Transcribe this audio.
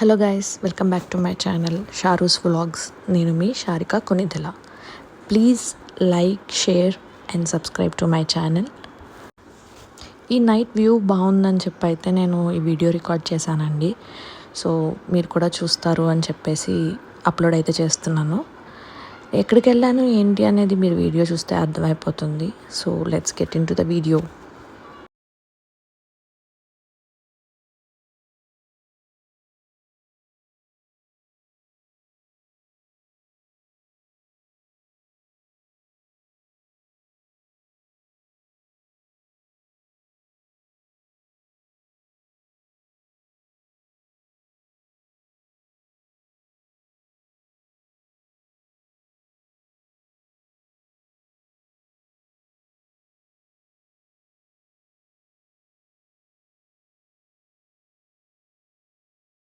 Hello guys, welcome back to my channel Sharu's vlogs. నేను మీ Sharika Konidela. Please like, share and subscribe to my channel. ఈ night view బాగుందని చెప్పి అయితే నేను ఈ వీడియో రికార్డ్ చేశానండి. సో మీరు కూడా చూస్తారు అని చెప్పేసి అప్లోడ్ అయితే చేస్తున్నాను. ఎక్కడికి వెళ్ళాను ఏంటి అనేది మీరు వీడియో చూస్తే అర్థమైపోతుంది. So let's get in to the video.